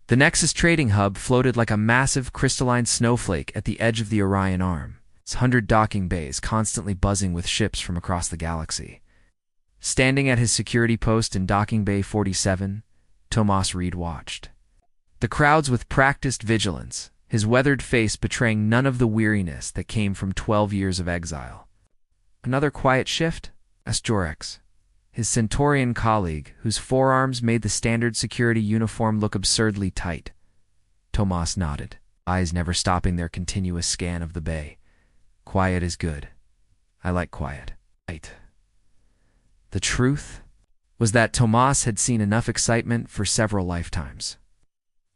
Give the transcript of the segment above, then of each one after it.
The Nexus trading hub floated like a massive crystalline snowflake at the edge of the Orion Arm, its 100 docking bays constantly buzzing with ships from across the galaxy. Standing at his security post in Docking Bay 47, Tomas Reed watched. The crowds with practiced vigilance, his weathered face betraying none of the weariness that came from 12 years of exile. "Another quiet shift?" asked Jorex, his Centaurian colleague, whose forearms made the standard security uniform look absurdly tight. Tomas nodded, eyes never stopping their continuous scan of the bay. "Quiet is good. I like quiet." Right. The truth was that Tomas had seen enough excitement for several lifetimes.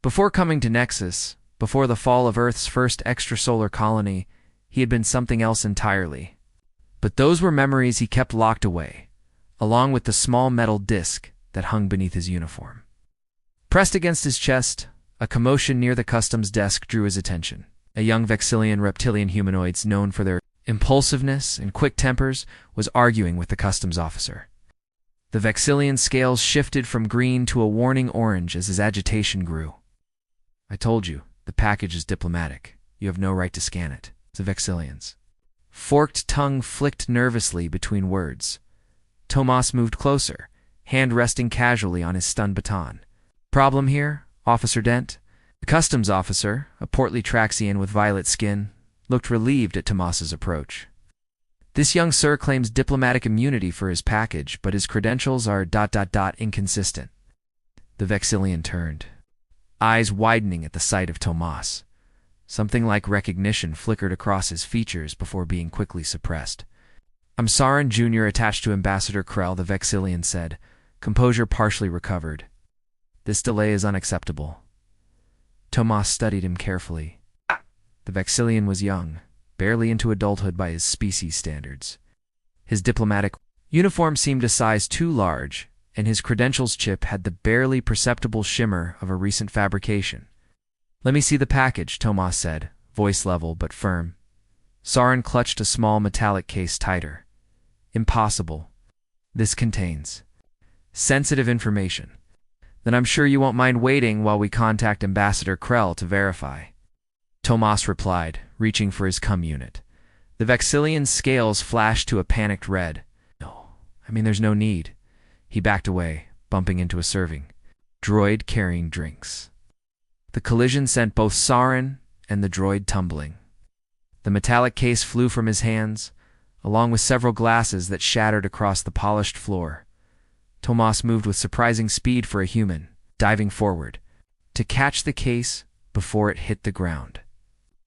Before coming to Nexus, before the fall of Earth's first extrasolar colony, he had been something else entirely. But those were memories he kept locked away, along with the small metal disc that hung beneath his uniform. Pressed against his chest, a commotion near the customs desk drew his attention. A young Vexillian reptilian humanoid known for their impulsiveness and quick tempers was arguing with the customs officer. The Vexillian scales shifted from green to a warning orange as his agitation grew. "I told you, the package is diplomatic. You have no right to scan it." The Vexillian's forked tongue flicked nervously between words. Tomas moved closer, hand resting casually on his stun baton. "Problem here, Officer Dent?" The customs officer, a portly Traxian with violet skin, looked relieved at Tomas's approach. "This young sir claims diplomatic immunity for his package, but his credentials are ... inconsistent." The Vexillian turned, eyes widening at the sight of Tomas. Something like recognition flickered across his features before being quickly suppressed. "I'm Sarin Jr. attached to Ambassador Krell," the Vexillian said, composure partially recovered. "This delay is unacceptable." Tomas studied him carefully. The Vexillian was young, barely into adulthood by his species standards. His diplomatic uniform seemed a size too large, and his credentials chip had the barely perceptible shimmer of a recent fabrication. "Let me see the package," Tomas said, voice level but firm. Sarin clutched a small metallic case tighter. "Impossible. This contains sensitive information." "Then I'm sure you won't mind waiting while we contact Ambassador Krell to verify," Tomas replied, reaching for his cum unit. The Vexillian's scales flashed to a panicked red. "No, there's no need." He backed away, bumping into a serving droid carrying drinks. The collision sent both Sarin and the droid tumbling. The metallic case flew from his hands, along with several glasses that shattered across the polished floor. Tomas moved with surprising speed for a human, diving forward, to catch the case before it hit the ground.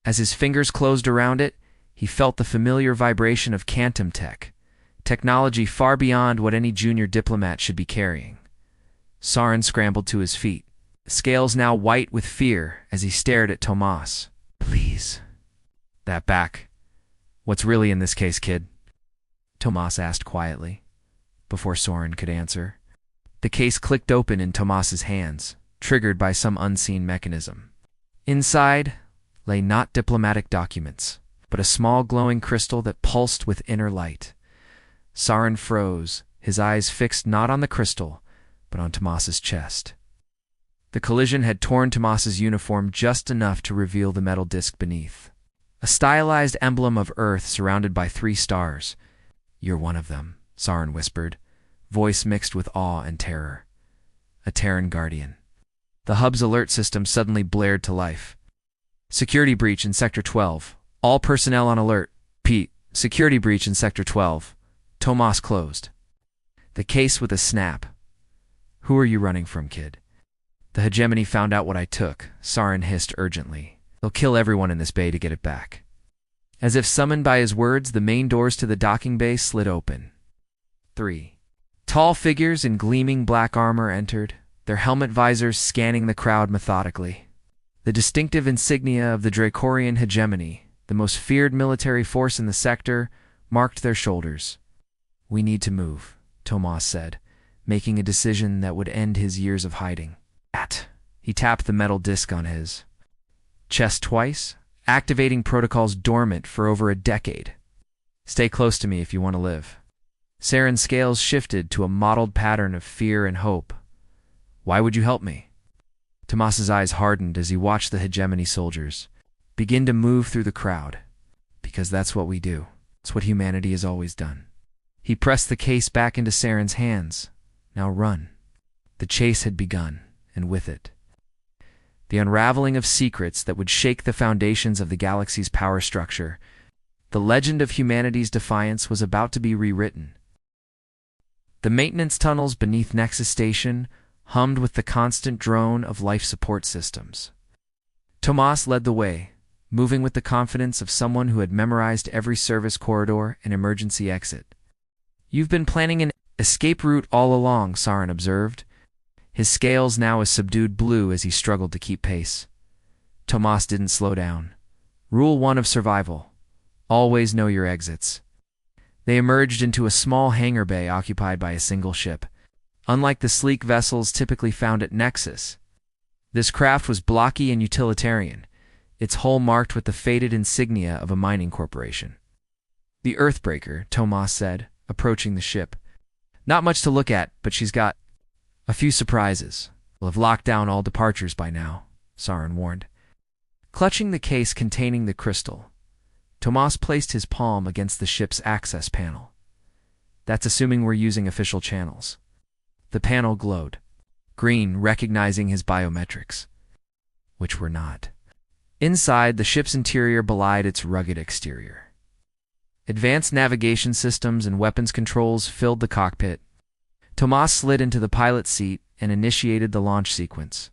As his fingers closed around it, he felt the familiar vibration of quantum technology far beyond what any junior diplomat should be carrying. Sarin scrambled to his feet, scales now white with fear as he stared at Tomas. "Please." "That back. What's really in this case, kid?" Tomas asked quietly, before Soren could answer. The case clicked open in Tomas's hands, triggered by some unseen mechanism. Inside lay not diplomatic documents, but a small glowing crystal that pulsed with inner light. Sarin froze, his eyes fixed not on the crystal, but on Tomas's chest. The collision had torn Tomas's uniform just enough to reveal the metal disc beneath. A stylized emblem of Earth surrounded by 3 stars. "You're one of them," Sarin whispered, voice mixed with awe and terror. "A Terran Guardian." The hub's alert system suddenly blared to life. "Security breach in Sector 12. All personnel on alert. Pete, security breach in Sector 12. Tomas closed the case with a snap. "Who are you running from, kid?" "The hegemony found out what I took," Sarin hissed urgently. "They'll kill everyone in this bay to get it back." As if summoned by his words, the main doors to the docking bay slid open. 3 tall figures in gleaming black armor entered, their helmet visors scanning the crowd methodically. The distinctive insignia of the Dracorian hegemony, the most feared military force in the sector, marked their shoulders. "We need to move," Tomas said, making a decision that would end his years of hiding. He tapped the metal disc on his chest twice, activating protocols dormant for over a decade. "Stay close to me if you want to live." Sarin's scales shifted to a mottled pattern of fear and hope. "Why would you help me?" Tomas's eyes hardened as he watched the hegemony soldiers begin to move through the crowd. Because that's what we do. It's what humanity has always done. He pressed the case back into Saren's hands. Now run. The chase had begun, and with it, the unraveling of secrets that would shake the foundations of the galaxy's power structure. The legend of humanity's defiance was about to be rewritten. The maintenance tunnels beneath Nexus Station hummed with the constant drone of life support systems. Tomas led the way, moving with the confidence of someone who had memorized every service corridor and emergency exit. "You've been planning an escape route all along," Saren observed, his scales now a subdued blue as he struggled to keep pace. Tomas didn't slow down. Rule 1 of survival: always know your exits. They emerged into a small hangar bay occupied by a single ship. Unlike the sleek vessels typically found at Nexus, this craft was blocky and utilitarian, its hull marked with the faded insignia of a mining corporation. "The Earthbreaker," Tomas said, approaching the ship. "Not much to look at, but she's got a few surprises. We'll have locked down all departures by now," Saren warned. Clutching the case containing the crystal, Tomas placed his palm against the ship's access panel. "That's assuming we're using official channels." The panel glowed, green, recognizing his biometrics, which were not. Inside, the ship's interior belied its rugged exterior. Advanced navigation systems and weapons controls filled the cockpit. Tomas slid into the pilot's seat and initiated the launch sequence.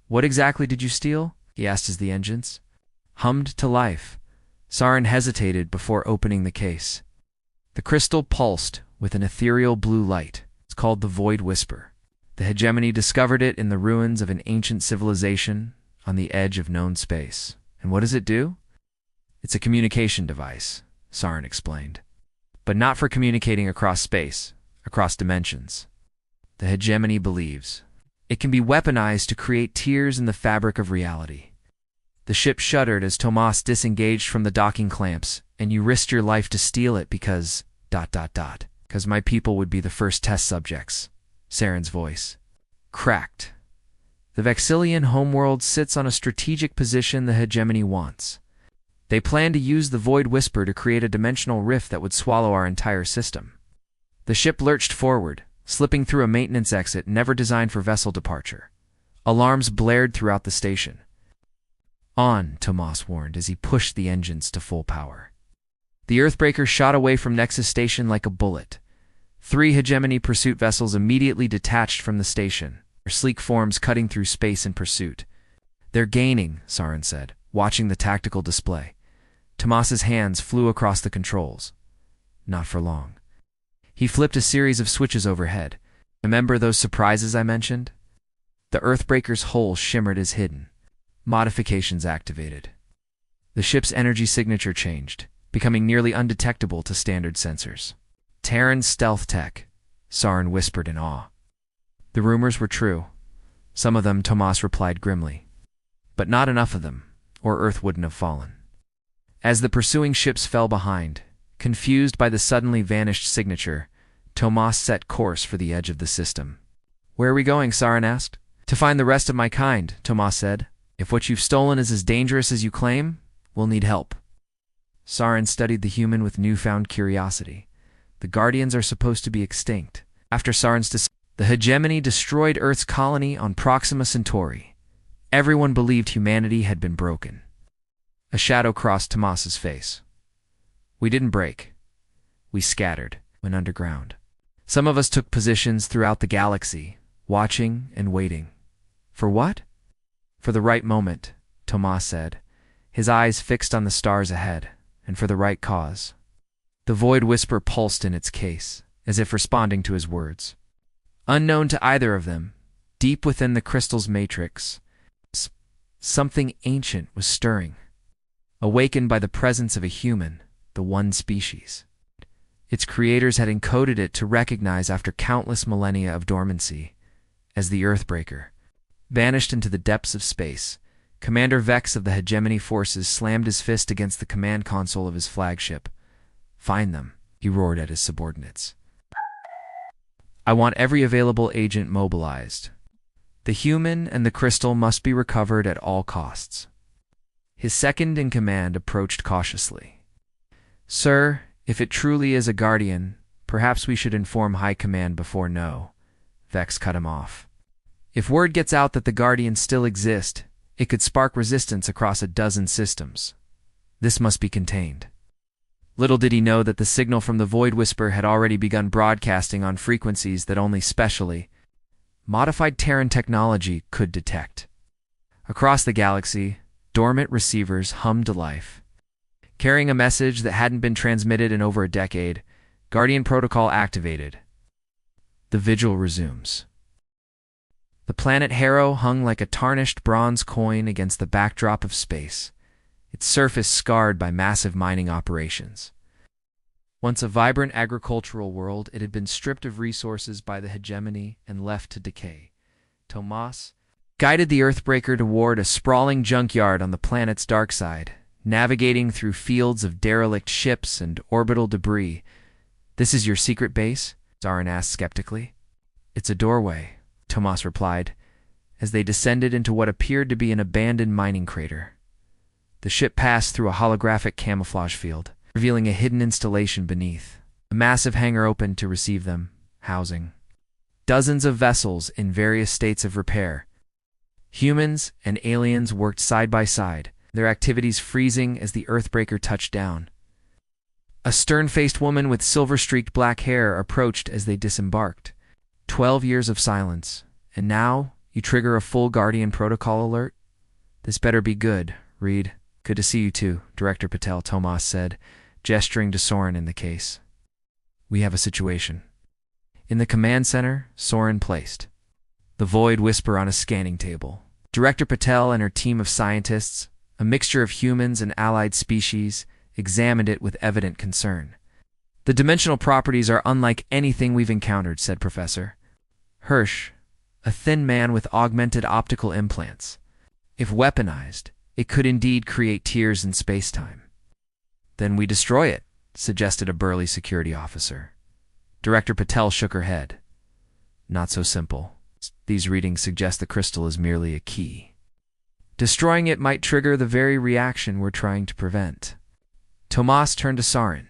"What exactly did you steal?" he asked as the engines hummed to life. Saren hesitated before opening the case. The crystal pulsed with an ethereal blue light. It's called the Void Whisper. The hegemony discovered it in the ruins of an ancient civilization on the edge of known space. "And what does it do?" "It's a communication device," Saren explained. "But not for communicating across space, across dimensions. The hegemony believes it can be weaponized to create tears in the fabric of reality." The ship shuddered as Tomas disengaged from the docking clamps. "And you risked your life to steal it because... because my people would be the first test subjects." Saren's voice cracked. "The Vexillian homeworld sits on a strategic position the hegemony wants. They plan to use the Void Whisper to create a dimensional rift that would swallow our entire system." The ship lurched forward, slipping through a maintenance exit never designed for vessel departure. Alarms blared throughout the station. "On," Tomas warned as he pushed the engines to full power. The Earthbreaker shot away from Nexus Station like a bullet. 3 hegemony pursuit vessels immediately detached from the station, their sleek forms cutting through space in pursuit. "They're gaining," Saren said, watching the tactical display. Tomas's hands flew across the controls. Not for long. He flipped a series of switches overhead. "Remember those surprises I mentioned?" The Earthbreaker's hull shimmered as hidden. Modifications activated. The ship's energy signature changed, becoming nearly undetectable to standard sensors. "Terran stealth tech," Saren whispered in awe. The rumors were true. Some of them, Tomas replied grimly. But not enough of them, or Earth wouldn't have fallen. As the pursuing ships fell behind, confused by the suddenly vanished signature, Tomas set course for the edge of the system. "Where are we going?" Saren asked. "To find the rest of my kind," Tomas said. "If what you've stolen is as dangerous as you claim, we'll need help." Saren studied the human with newfound curiosity. The Guardians are supposed to be extinct. After Saren's the hegemony destroyed Earth's colony on Proxima Centauri. Everyone believed humanity had been broken. A shadow crossed Tomas's face. "We didn't break. We scattered, went underground. Some of us took positions throughout the galaxy, watching and waiting." "For what?" "For the right moment," Tomas said, his eyes fixed on the stars ahead, "and for the right cause." The Void Whisper pulsed in its case, as if responding to his words. Unknown to either of them, deep within the crystal's matrix, something ancient was stirring, awakened by the presence of a human, the one species. Its creators had encoded it to recognize after countless millennia of dormancy, as the Earthbreaker. Vanished into the depths of space, Commander Vex of the hegemony forces slammed his fist against the command console of his flagship. "Find them," he roared at his subordinates. "I want every available agent mobilized." The human and the crystal must be recovered at all costs. His second-in-command approached cautiously. "Sir, if it truly is a guardian, perhaps we should inform High Command before." "No," Vex cut him off. "If word gets out that the guardians still exist, it could spark resistance across a dozen systems. This must be contained." Little did he know that the signal from the Void Whisper had already begun broadcasting on frequencies that only specially modified Terran technology could detect. Across the galaxy, dormant receivers hummed to life. Carrying a message that hadn't been transmitted in over a decade, Guardian Protocol activated. The vigil resumes. The planet Harrow hung like a tarnished bronze coin against the backdrop of space, its surface scarred by massive mining operations. Once a vibrant agricultural world, it had been stripped of resources by the hegemony and left to decay. Tomas guided the Earthbreaker toward a sprawling junkyard on the planet's dark side, navigating through fields of derelict ships and orbital debris. "This is your secret base?" Zarin asked skeptically. "It's a doorway," Tomas replied, as they descended into what appeared to be an abandoned mining crater. The ship passed through a holographic camouflage field, revealing a hidden installation beneath. A massive hangar opened to receive them, housing dozens of vessels in various states of repair. Humans and aliens worked side by side, their activities freezing as the Earthbreaker touched down. A stern-faced woman with silver-streaked black hair approached as they disembarked. 12 years of silence, and now you trigger a full Guardian Protocol alert? This better be good, Reed. "Good to see you too, Director Patel," Tomas said, gesturing to Soren in the case. "We have a situation." In the command center, Soren placed the Void Whisper on a scanning table. Director Patel and her team of scientists, a mixture of humans and allied species, examined it with evident concern. "The dimensional properties are unlike anything we've encountered," said Professor Hirsch, a thin man with augmented optical implants. "If weaponized, it could indeed create tears in space-time." "Then we destroy it," suggested a burly security officer. Director Patel shook her head. "Not so simple. These readings suggest the crystal is merely a key. Destroying it might trigger the very reaction we're trying to prevent." Tomas turned to Soren.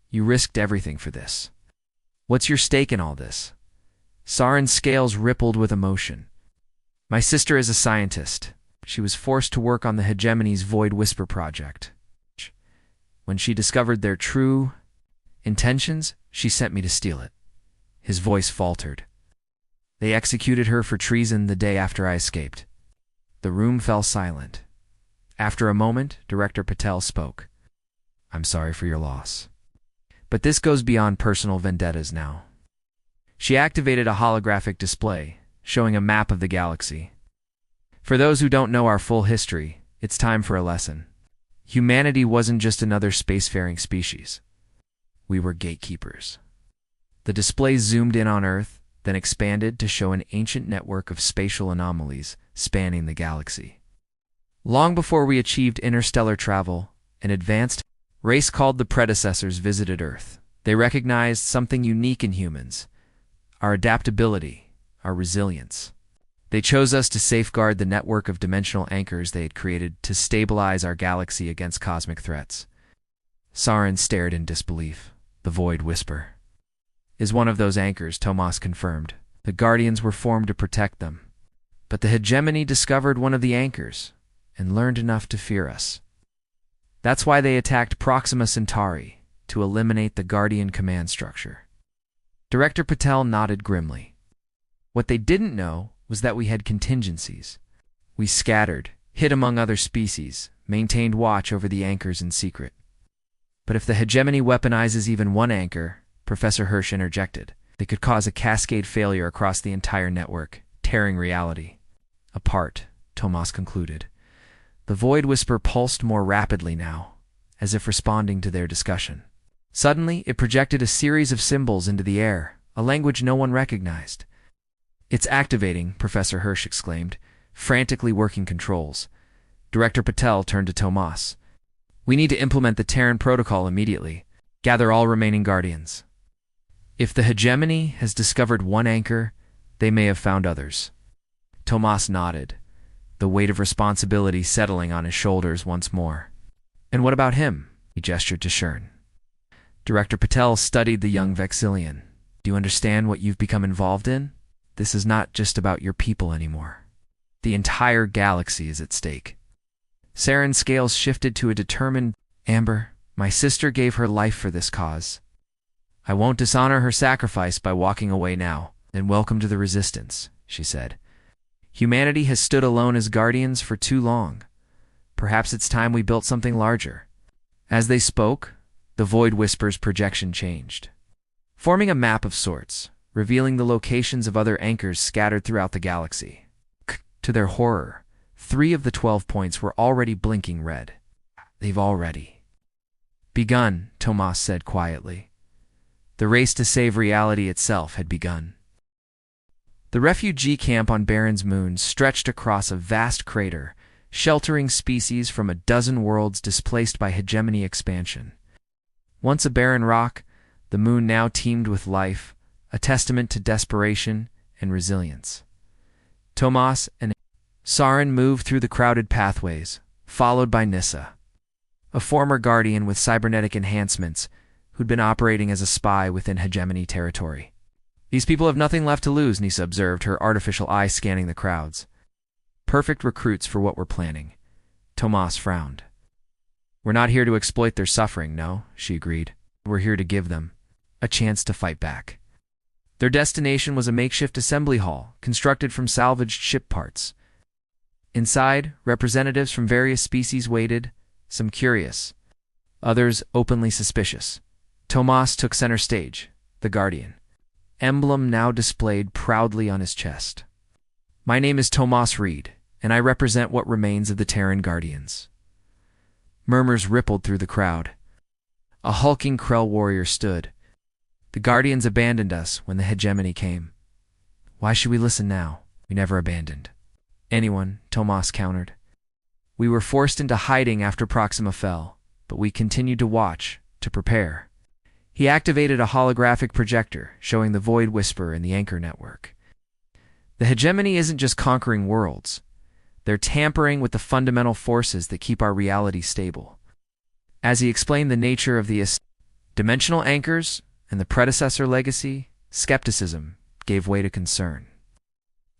"You risked everything for this. What's your stake in all this?" Soren's scales rippled with emotion. "My sister is a scientist. She was forced to work on the hegemony's Void Whisper project. When she discovered their true intentions, she sent me to steal it." His voice faltered. "They executed her for treason the day after I escaped." The room fell silent. After a moment, Director Patel spoke. "I'm sorry for your loss. But this goes beyond personal vendettas now." She activated a holographic display, showing a map of the galaxy. "For those who don't know our full history, it's time for a lesson. Humanity wasn't just another spacefaring species. We were gatekeepers." The display zoomed in on Earth, then expanded to show an ancient network of spatial anomalies spanning the galaxy. Long before we achieved interstellar travel, an advanced race called the predecessors visited Earth. They recognized something unique in humans: our adaptability, our resilience. They chose us to safeguard the network of dimensional anchors they had created to stabilize our galaxy against cosmic threats. Soren stared in disbelief. "The Void Whisper is one of those anchors," Tomas confirmed. "The Guardians were formed to protect them. But the hegemony discovered one of the anchors and learned enough to fear us. That's why they attacked Proxima Centauri, to eliminate the Guardian command structure." Director Patel nodded grimly. What they didn't know was that we had contingencies. We scattered, hid among other species, maintained watch over the anchors in secret. "But if the hegemony weaponizes even one anchor," Professor Hirsch interjected, "they could cause a cascade failure across the entire network, tearing reality apart," Tomas concluded. The Void Whisper pulsed more rapidly now, as if responding to their discussion. Suddenly, it projected a series of symbols into the air, a language no one recognized. "It's activating," Professor Hirsch exclaimed, frantically working controls. Director Patel turned to Tomas. "We need to implement the Terran protocol immediately. Gather all remaining Guardians. If the hegemony has discovered one anchor, they may have found others." Tomas nodded, the weight of responsibility settling on his shoulders once more. And what about him? He gestured to Shern. Director Patel studied the young Vexillian. Do you understand what you've become involved in? This is not just about your people anymore. The entire galaxy is at stake. Saren's scales shifted to a determined, Amber, my sister gave her life for this cause. I won't dishonor her sacrifice by walking away now. Then welcome to the Resistance, she said. Humanity has stood alone as guardians for too long. Perhaps it's time we built something larger. As they spoke, the Void Whisper's projection changed, forming a map of sorts, revealing the locations of other anchors scattered throughout the galaxy. To their horror, 3 of the 12 points were already blinking red. They've already begun, Tomas said quietly. The race to save reality itself had begun. The refugee camp on Baron's moon stretched across a vast crater, sheltering species from a dozen worlds displaced by hegemony expansion. Once a barren rock, the moon now teemed with life, a testament to desperation and resilience. Tomas and Saren moved through the crowded pathways, followed by Nissa, a former guardian with cybernetic enhancements who'd been operating as a spy within hegemony territory. These people have nothing left to lose, Nissa observed, her artificial eye scanning the crowds. Perfect recruits for what we're planning. Tomas frowned. We're not here to exploit their suffering, no, she agreed. We're here to give them a chance to fight back. Their destination was a makeshift assembly hall, constructed from salvaged ship parts. Inside, representatives from various species waited, some curious, others openly suspicious. Tomas took center stage, the Guardian, emblem now displayed proudly on his chest. My name is Tomas Reed, and I represent what remains of the Terran Guardians. Murmurs rippled through the crowd. A hulking Krell warrior stood. The Guardians abandoned us when the hegemony came. Why should we listen now? We never abandoned anyone, Tomas countered. We were forced into hiding after Proxima fell, but we continued to watch, to prepare. He activated a holographic projector, showing the Void Whisper in the anchor network. The hegemony isn't just conquering worlds. They're tampering with the fundamental forces that keep our reality stable. As he explained the nature of the dimensional anchors and the predecessor legacy, skepticism gave way to concern.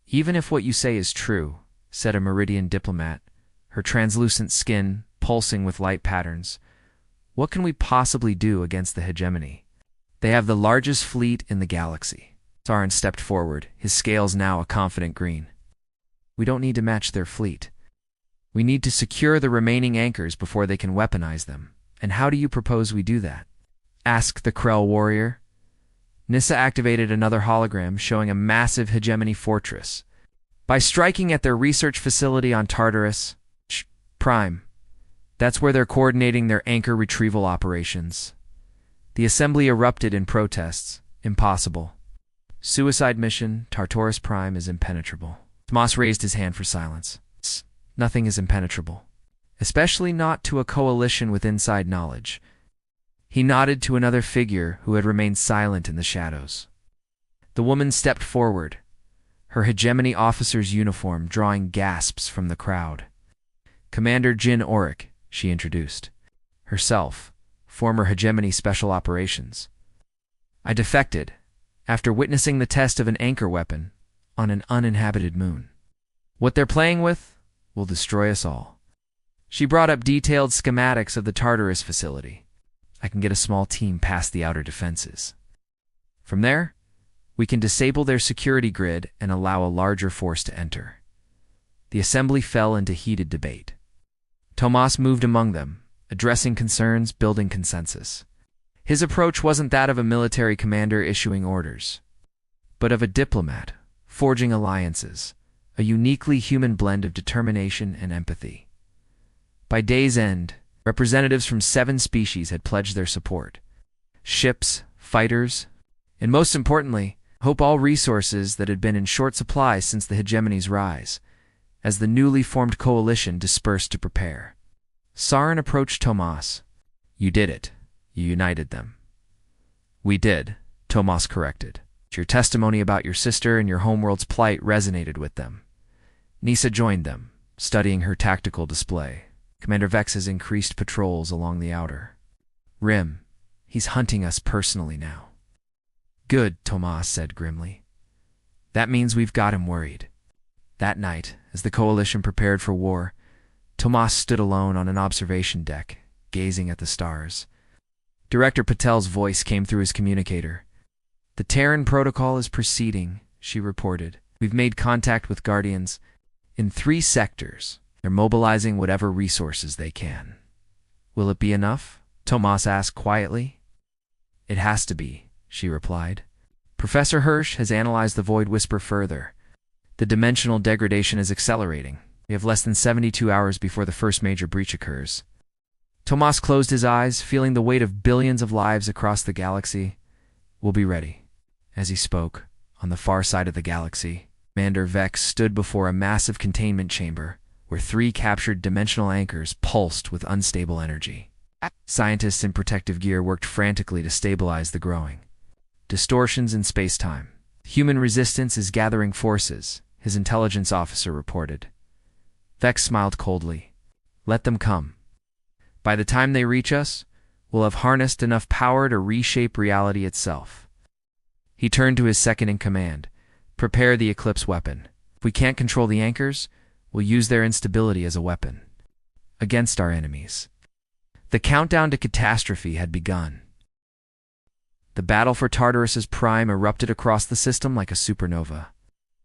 Even if what you say is true, said a Meridian diplomat, her translucent skin pulsing with light patterns, what can we possibly do against the hegemony? They have the largest fleet in the galaxy. Saren stepped forward, his scales now a confident green. We don't need to match their fleet. We need to secure the remaining anchors before they can weaponize them. And how do you propose we do that? Asked the Krell warrior. Nissa activated another hologram showing a massive hegemony fortress. By striking at their research facility on Tartarus Prime. That's where they're coordinating their anchor retrieval operations. The assembly erupted in protests. Impossible. Suicide mission, Tartarus Prime is impenetrable. Tomas raised his hand for silence. Nothing is impenetrable. Especially not to a coalition with inside knowledge. He nodded to another figure who had remained silent in the shadows. The woman stepped forward, her hegemony officer's uniform drawing gasps from the crowd. Commander Jin Auric, she introduced. Herself, former hegemony special operations. I defected after witnessing the test of an anchor weapon on an uninhabited moon. What they're playing with will destroy us all. She brought up detailed schematics of the Tartarus facility. I can get a small team past the outer defenses. From there, we can disable their security grid and allow a larger force to enter. The assembly fell into heated debate. Tomas moved among them, addressing concerns, building consensus. His approach wasn't that of a military commander issuing orders, but of a diplomat, forging alliances, a uniquely human blend of determination and empathy. By day's end, representatives from 7 species had pledged their support. Ships, fighters, and most importantly, hope all resources that had been in short supply since the hegemony's rise, as the newly formed coalition dispersed to prepare. Saren approached Tomas. You did it. You united them. We did, Tomas corrected. Your testimony about your sister and your homeworld's plight resonated with them. Nisa joined them, studying her tactical display. Commander Vex has increased patrols along the outer rim. He's hunting us personally now. Good, Tomas said grimly. That means we've got him worried. That night, as the coalition prepared for war, Tomas stood alone on an observation deck, gazing at the stars. Director Patel's voice came through his communicator. The Terran protocol is proceeding, she reported. We've made contact with Guardians in 3 sectors. They're mobilizing whatever resources they can. Will it be enough? Tomas asked quietly. It has to be, she replied. Professor Hirsch has analyzed the Void Whisper further. The dimensional degradation is accelerating. We have less than 72 hours before the first major breach occurs. Tomas closed his eyes, feeling the weight of billions of lives across the galaxy. We'll be ready. As he spoke, on the far side of the galaxy, Commander Vex stood before a massive containment chamber where 3 captured dimensional anchors pulsed with unstable energy. Scientists in protective gear worked frantically to stabilize the growing distortions in space-time. Human resistance is gathering forces, his intelligence officer reported. Vex smiled coldly. Let them come. By the time they reach us, we'll have harnessed enough power to reshape reality itself. He turned to his second-in-command. Prepare the Eclipse weapon. If we can't control the anchors, we'll use their instability as a weapon. Against our enemies. The countdown to catastrophe had begun. The battle for Tartarus's prime erupted across the system like a supernova.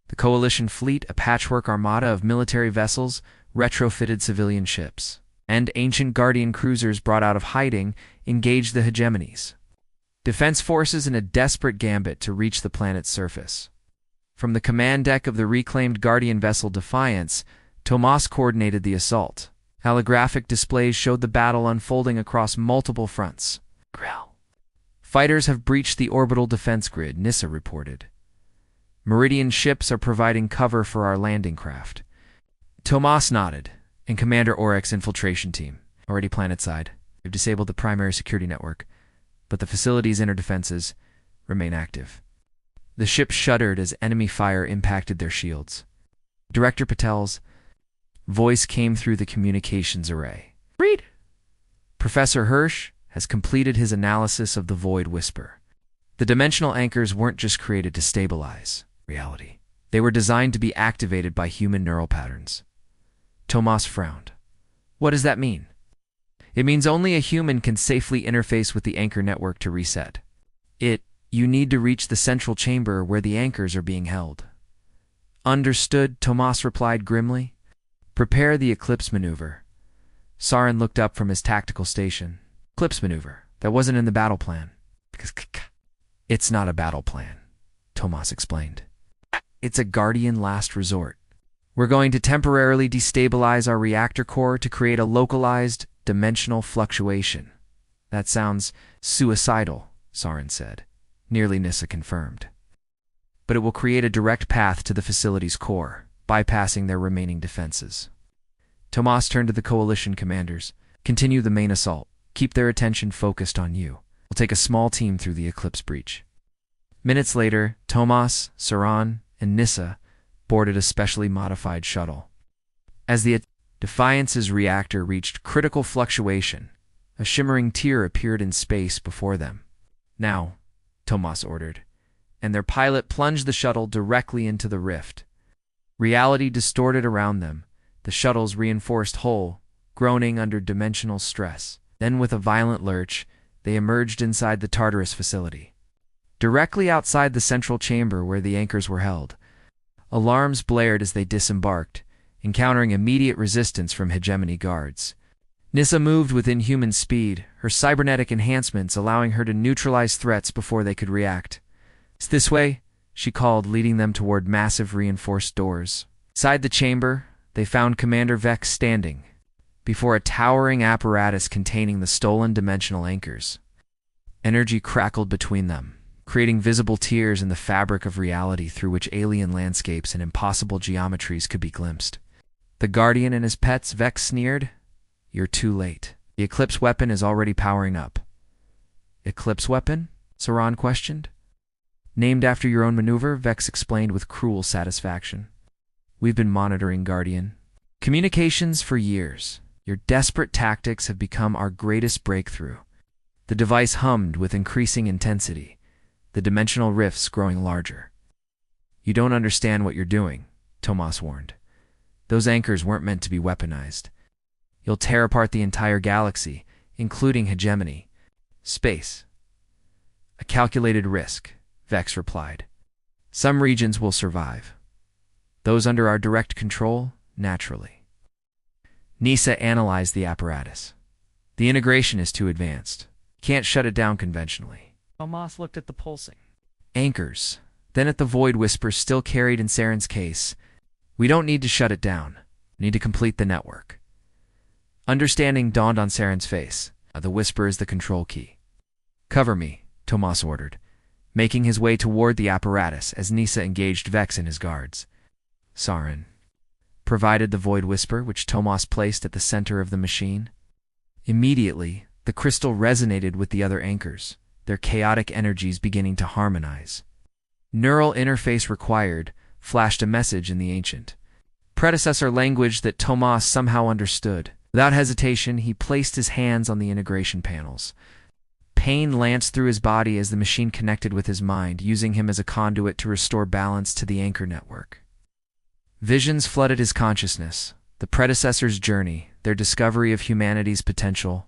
The Coalition fleet, a patchwork armada of military vessels, retrofitted civilian ships, and ancient Guardian cruisers brought out of hiding, engaged the hegemonies. Defense forces in a desperate gambit to reach the planet's surface. From the command deck of the reclaimed Guardian vessel Defiance, Tomas coordinated the assault. Holographic displays showed the battle unfolding across multiple fronts. Grell. Fighters have breached the orbital defense grid, Nissa reported. Meridian ships are providing cover for our landing craft. Tomas nodded, and Commander Oryx's infiltration team, already planetside, they've disabled the primary security network, but the facility's inner defenses remain active. The ship shuddered as enemy fire impacted their shields. Director Patel's voice came through the communications array. Read! Professor Hirsch has completed his analysis of the Void Whisper. The dimensional anchors weren't just created to stabilize reality. They were designed to be activated by human neural patterns. Tomas frowned. What does that mean? It means only a human can safely interface with the anchor network to reset. You need to reach the central chamber where the anchors are being held. Understood, Tomas replied grimly. Prepare the Eclipse maneuver. Sarin looked up from his tactical station. Eclipse maneuver. That wasn't in the battle plan. It's not a battle plan, Tomas explained. It's a Guardian last resort. We're going to temporarily destabilize our reactor core to create a localized dimensional fluctuation. That sounds suicidal, Sarin said. Nearly Nissa confirmed. But it will create a direct path to the facility's core, bypassing their remaining defenses. Tomas turned to the Coalition commanders. Continue the main assault. Keep their attention focused on you. We'll take a small team through the Eclipse breach. Minutes later, Tomas, Saran, and Nissa boarded a specially modified shuttle. As the Defiance's reactor reached critical fluctuation, a shimmering tear appeared in space before them. Now, Tomas ordered, and their pilot plunged the shuttle directly into the rift. Reality distorted around them, the shuttle's reinforced hull groaning under dimensional stress. Then with a violent lurch, they emerged inside the Tartarus facility. Directly outside the central chamber where the anchors were held, alarms blared as they disembarked, encountering immediate resistance from hegemony guards. Nissa moved with inhuman speed, her cybernetic enhancements allowing her to neutralize threats before they could react. It's this way, she called, leading them toward massive reinforced doors. Inside the chamber, they found Commander Vex standing before a towering apparatus containing the stolen dimensional anchors. Energy crackled between them, creating visible tears in the fabric of reality through which alien landscapes and impossible geometries could be glimpsed. The Guardian and his pets, Vex sneered. You're too late. The Eclipse weapon is already powering up. Eclipse weapon? Saran questioned. Named after your own maneuver, Vex explained with cruel satisfaction. We've been monitoring, Guardian. Communications for years. Your desperate tactics have become our greatest breakthrough. The device hummed with increasing intensity, the dimensional rifts growing larger. You don't understand what you're doing, Tomas warned. Those anchors weren't meant to be weaponized. You'll tear apart the entire galaxy, including hegemony. Space. A calculated risk, Vex replied. Some regions will survive. Those under our direct control, naturally. Nisa analyzed the apparatus. The integration is too advanced. Can't shut it down conventionally. Tomas looked at the pulsing Anchors, then at the void whisper still carried in Saren's case. We don't need to shut it down. We need to complete the network. Understanding dawned on Saren's face. The whisper is the control key. Cover me, Tomas ordered, making his way toward the apparatus as Nisa engaged Vex and his guards. Saren provided the void whisper, which Tomas placed at the center of the machine. Immediately, the crystal resonated with the other anchors, their chaotic energies beginning to harmonize. Neural interface required flashed a message in the ancient predecessor language that Tomas somehow understood. Without hesitation, he placed his hands on the integration panels. Pain lanced through his body as the machine connected with his mind, using him as a conduit to restore balance to the anchor network. Visions flooded his consciousness, the predecessor's journey, their discovery of humanity's potential,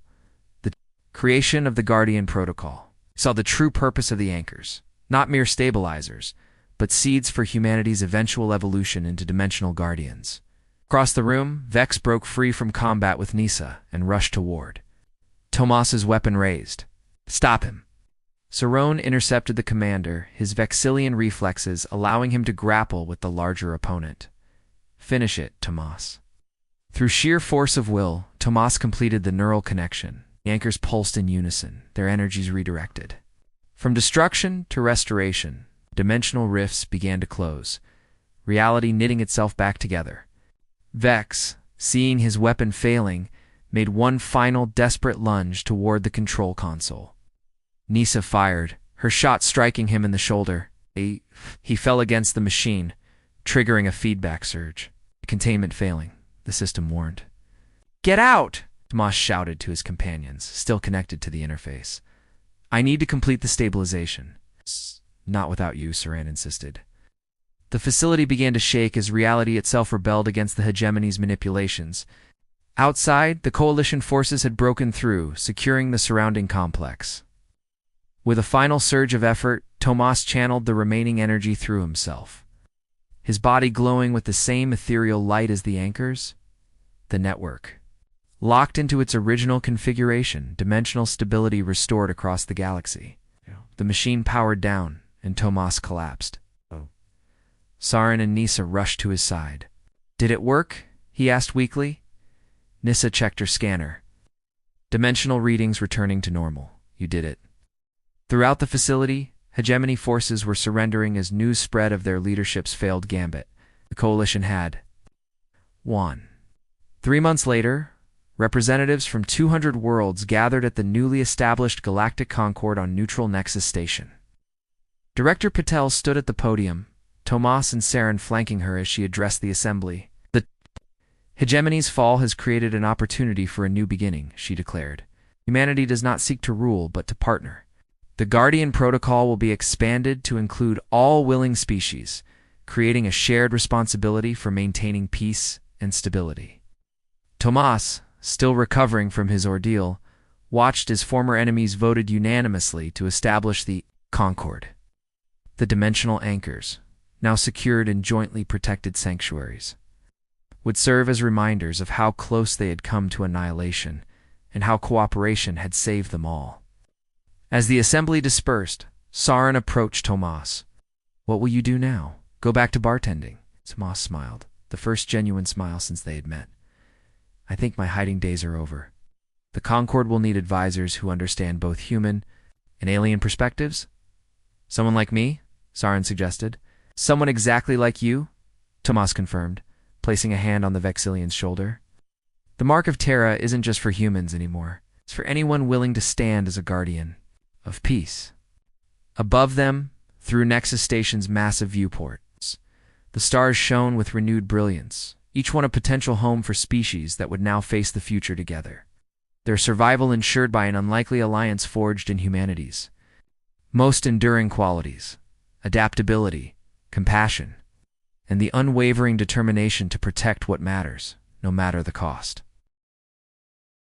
the creation of the Guardian Protocol. He saw the true purpose of the anchors, not mere stabilizers, but seeds for humanity's eventual evolution into dimensional guardians. Across the room, Vex broke free from combat with Nisa and rushed toward. Tomas's weapon raised. Stop him. Saren intercepted the commander, his Vexillian reflexes allowing him to grapple with the larger opponent. Finish it, Tomas. Through sheer force of will, Tomas completed the neural connection. The anchors pulsed in unison, their energies redirected. From destruction to restoration, dimensional rifts began to close, reality knitting itself back together. Vex, seeing his weapon failing, made one final desperate lunge toward the control console. Nisa fired, her shot striking him in the shoulder. He fell against the machine, triggering a feedback surge. Containment failing, the system warned. Get out! Tomas shouted to his companions, still connected to the interface. I need to complete the stabilization. Not without you, Saren insisted. The facility began to shake as reality itself rebelled against the hegemony's manipulations. Outside, the coalition forces had broken through, securing the surrounding complex. With a final surge of effort, Tomas channeled the remaining energy through himself. His body glowing with the same ethereal light as the anchors. The network. Locked into its original configuration, dimensional stability restored across the galaxy. The machine powered down, and Tomas collapsed. Saren and Nisa rushed to his side. Did it work? He asked weakly. Nisa checked her scanner. Dimensional readings returning to normal. You did it. Throughout the facility, hegemony forces were surrendering as news spread of their leadership's failed gambit. The coalition had won. 3 months later, representatives from 200 worlds gathered at the newly established Galactic Concord on Neutral Nexus Station. Director Patel stood at the podium, Tomas and Saren flanking her as she addressed the assembly. The hegemony's fall has created an opportunity for a new beginning, she declared. Humanity does not seek to rule, but to partner. The Guardian Protocol will be expanded to include all willing species, creating a shared responsibility for maintaining peace and stability. Tomas, still recovering from his ordeal, watched as former enemies voted unanimously to establish the Concord. The dimensional anchors, now secured in jointly protected sanctuaries, would serve as reminders of how close they had come to annihilation and how cooperation had saved them all. As the assembly dispersed, Saren approached Tomas. What will you do now? Go back to bartending? Tomas smiled, the first genuine smile since they had met. I think my hiding days are over. The Concord will need advisors who understand both human and alien perspectives. Someone like me? Saren suggested. Someone exactly like you? Tomas confirmed, placing a hand on the Vexillian's shoulder. The mark of Terra isn't just for humans anymore. It's for anyone willing to stand as a guardian of peace. Above them, through Nexus Station's massive viewports, The stars shone with renewed brilliance, each one a potential home for species that would now face the future together. Their survival ensured by an unlikely alliance forged in humanity's most enduring qualities: adaptability, compassion, and the unwavering determination to protect what matters, no matter the cost.